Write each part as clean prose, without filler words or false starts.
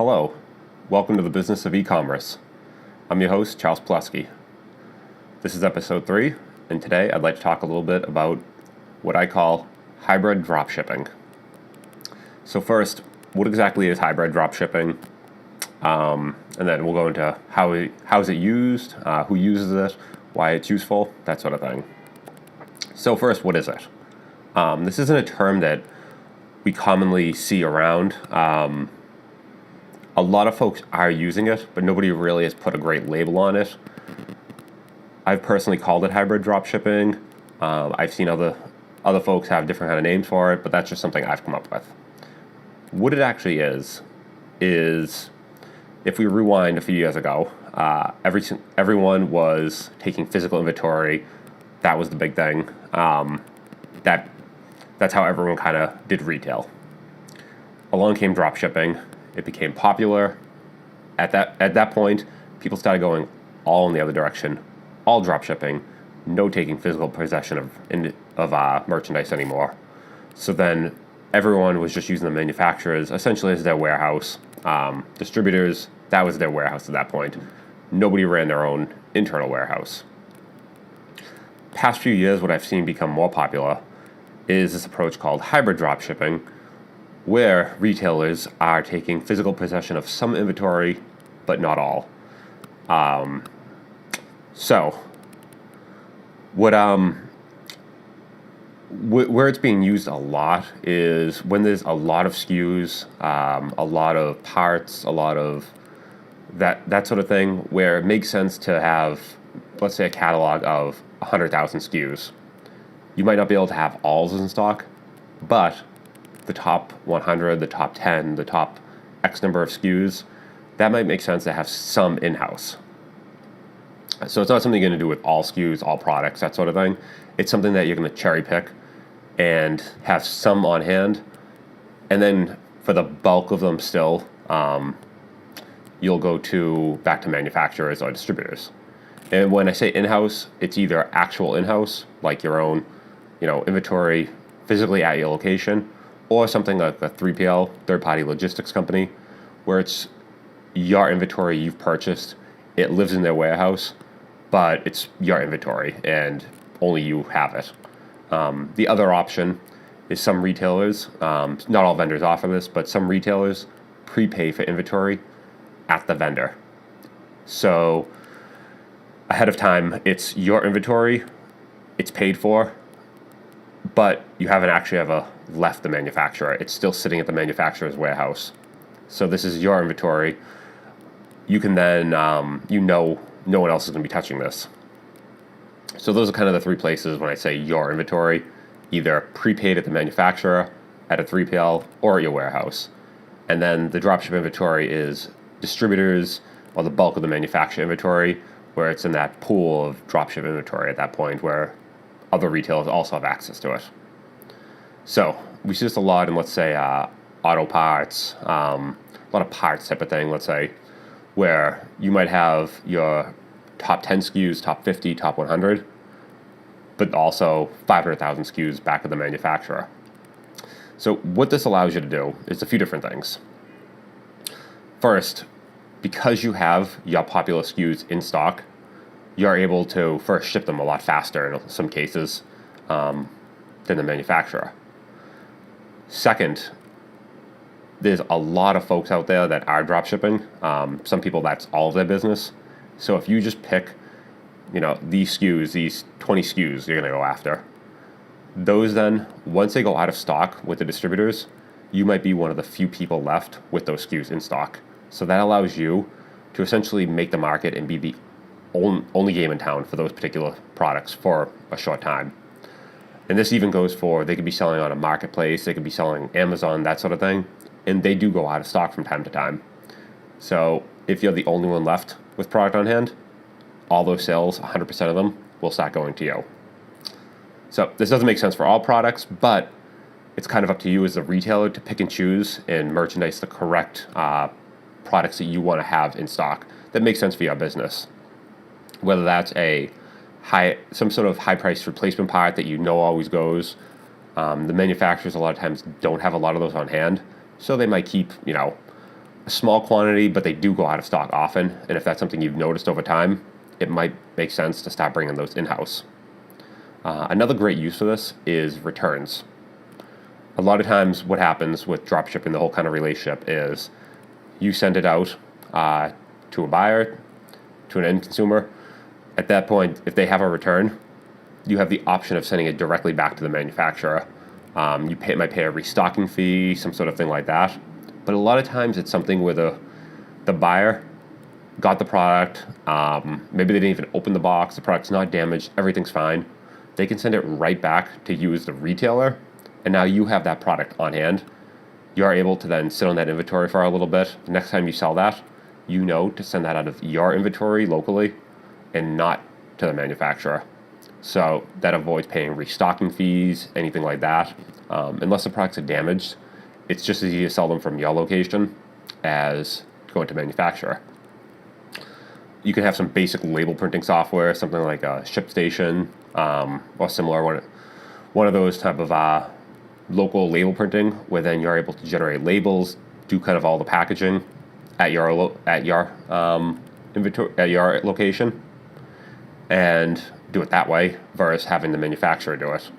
Hello, welcome to the business of e-commerce. I'm your host, Charles Plesky. This is episode 3, and today I'd like to talk a little bit about what I call hybrid dropshipping. So first, what exactly is hybrid dropshipping? And then we'll go into how is it used, who uses it, why it's useful, that sort of thing. So first, what is it? This isn't a term that we commonly see around. A lot of folks are using it, but nobody really has put a great label on it. I've personally called it hybrid dropshipping. I've seen other folks have different kind of names for it, but that's just something I've come up with. What it actually is if we rewind a few years ago, everyone was taking physical inventory. That was the big thing. That's how everyone kind of did retail. Along came dropshipping. It became popular. At that point, people started going all in the other direction, all dropshipping, no taking physical possession of merchandise anymore. So then everyone was just using the manufacturers essentially as their warehouse. Distributors, that was their warehouse at that point. Nobody ran their own internal warehouse. Past few years, what I've seen become more popular is this approach called hybrid dropshipping, where retailers are taking physical possession of some inventory, but not all. So, where it's being used a lot is when there's a lot of SKUs, a lot of parts, a lot of that sort of thing, where it makes sense to have, let's say, a catalog of 100,000 SKUs. You might not be able to have all in stock, but the top 100, the top 10, the top X number of SKUs, that might make sense to have some in-house. So it's not something you're going to do with all SKUs, all products, that sort of thing. It's something that you're going to cherry pick and have some on hand. And then for the bulk of them still, you'll go back to manufacturers or distributors. And when I say in-house, it's either actual in-house, like your own, inventory physically at your location, or something like a 3PL, third-party logistics company, where it's your inventory you've purchased. It lives in their warehouse, but it's your inventory, and only you have it. The other option is some retailers, not all vendors offer this, but some retailers prepay for inventory at the vendor. So ahead of time, it's your inventory, it's paid for, but you haven't actually ever left the manufacturer. It's still sitting at the manufacturer's warehouse. So this is your inventory. You can then, no one else is going to be touching this. So those are kind of the three places when I say your inventory, either prepaid at the manufacturer, at a 3PL, or at your warehouse. And then the dropship inventory is distributors or the bulk of the manufacturer inventory, where it's in that pool of dropship inventory at that point where other retailers also have access to it. So we see this a lot in, let's say, auto parts, a lot of parts type of thing, let's say, where you might have your top 10 SKUs, top 50, top 100, but also 500,000 SKUs back at the manufacturer. So what this allows you to do is a few different things. First, because you have your popular SKUs in stock, you're able to first ship them a lot faster in some cases than the manufacturer. Second, there's a lot of folks out there that are dropshipping. Some people, that's all of their business. So if you just pick, these SKUs, these 20 SKUs you're going to go after, those then, once they go out of stock with the distributors, you might be one of the few people left with those SKUs in stock. So that allows you to essentially make the market and be the only game in town for those particular products for a short time. And this even goes for, they could be selling on a marketplace, they could be selling Amazon, that sort of thing, and they do go out of stock from time to time. So if you're the only one left with product on hand, all those sales, 100% of them, will start going to you. So this doesn't make sense for all products, but it's kind of up to you as a retailer to pick and choose and merchandise the correct products that you want to have in stock that make sense for your business. Whether that's some sort of high-priced replacement part that always goes. The manufacturers a lot of times don't have a lot of those on hand, so they might keep, a small quantity, but they do go out of stock often. And if that's something you've noticed over time, it might make sense to start bringing those in-house. Another great use for this is returns. A lot of times what happens with dropshipping, the whole kind of relationship is you send it out to a buyer, to an end consumer. At that point, if they have a return, you have the option of sending it directly back to the manufacturer. Might pay a restocking fee, some sort of thing like that. But a lot of times it's something where the buyer got the product, maybe they didn't even open the box, the product's not damaged, everything's fine. They can send it right back to you as the retailer, and now you have that product on hand. You are able to then sit on that inventory for a little bit. The next time you sell that, you know to send that out of your inventory locally and not to the manufacturer. So that avoids paying restocking fees, anything like that. Unless the products are damaged, it's just as easy to sell them from your location as going to manufacturer. You can have some basic label printing software, something like a ShipStation or similar, one of those type of local label printing, where then you're able to generate labels, do kind of all the packaging at your inventory at your location, and do it that way versus having the manufacturer do it.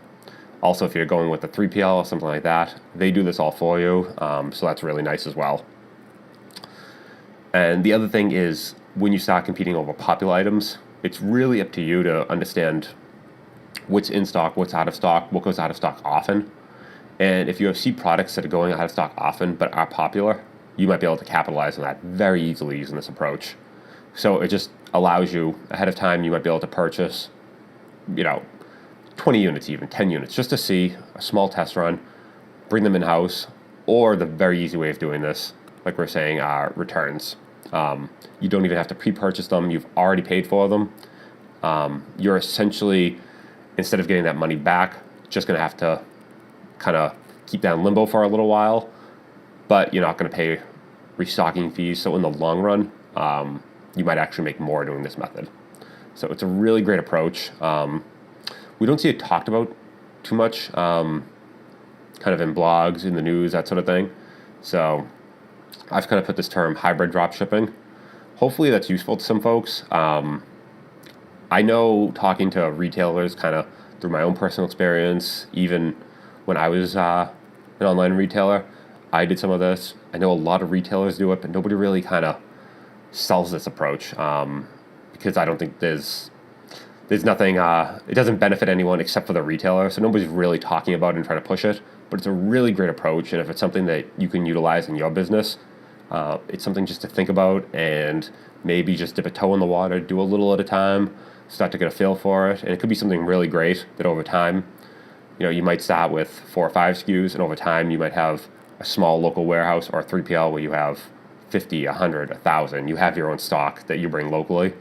Also, if you're going with a 3PL or something like that, they do this all for you, so that's really nice as well. And the other thing is, when you start competing over popular items, it's really up to you to understand what's in stock, what's out of stock, what goes out of stock often. And if you see products that are going out of stock often but are popular, you might be able to capitalize on that very easily using this approach. So it just allows you, ahead of time, you might be able to purchase, 20 units even, 10 units, just to see a small test run, bring them in-house, or the very easy way of doing this, like we're saying, are returns. You don't even have to pre-purchase them. You've already paid for them. You're essentially, instead of getting that money back, just going to have to kind of keep that in limbo for a little while, but you're not going to pay restocking fees. So in the long run, you might actually make more doing this method. So it's a really great approach. We don't see it talked about too much, kind of in blogs, in the news, that sort of thing. So I've kind of put this term hybrid dropshipping. Hopefully that's useful to some folks. I know, talking to retailers kind of through my own personal experience, even when I was an online retailer, I did some of this. I know a lot of retailers do it, but nobody really kind of sells this approach, because I don't think there's nothing, it doesn't benefit anyone except for the retailer, so nobody's really talking about it and trying to push it. But it's a really great approach, and if it's something that you can utilize in your business, it's something just to think about and maybe just dip a toe in the water, do a little at a time, start to get a feel for it. And it could be something really great that over time, you might start with 4 or 5 SKUs, and over time you might have a small local warehouse or a 3PL where you have 50, 100, 1,000. You have your own stock that you bring locally.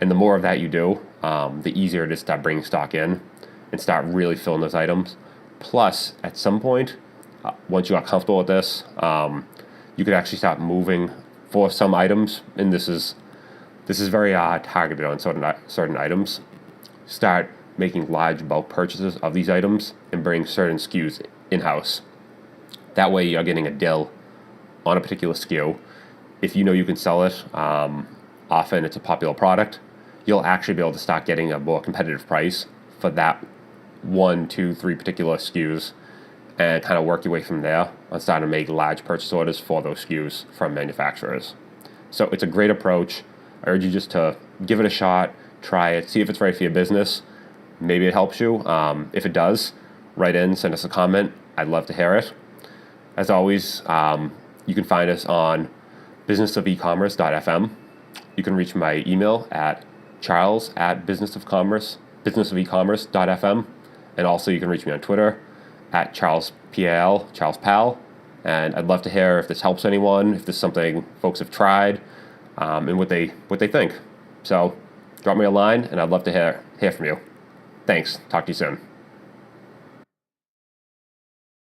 And the more of that you do, the easier it is to start bringing stock in and start really filling those items. Plus, at some point, once you got comfortable with this, you could actually start moving for some items. And this is very targeted on certain items. Start making large bulk purchases of these items and bring certain SKUs in-house. That way you're getting a deal on a particular SKU. If you can sell it, often it's a popular product, you'll actually be able to start getting a more competitive price for that 1, 2, 3 particular SKUs, and kind of work your way from there on starting to make large purchase orders for those SKUs from manufacturers. So it's a great approach. I urge you just to give it a shot, try it, see if it's right for your business. Maybe it helps you. If it does, write in, send us a comment. I'd love to hear it. As always, you can find us on businessofecommerce.fm. You can reach my email at charles@businessofecommerce.fm. And also you can reach me on Twitter at CharlesPal. And I'd love to hear if this helps anyone, if this is something folks have tried, and what they think. So drop me a line, and I'd love to hear from you. Thanks. Talk to you soon.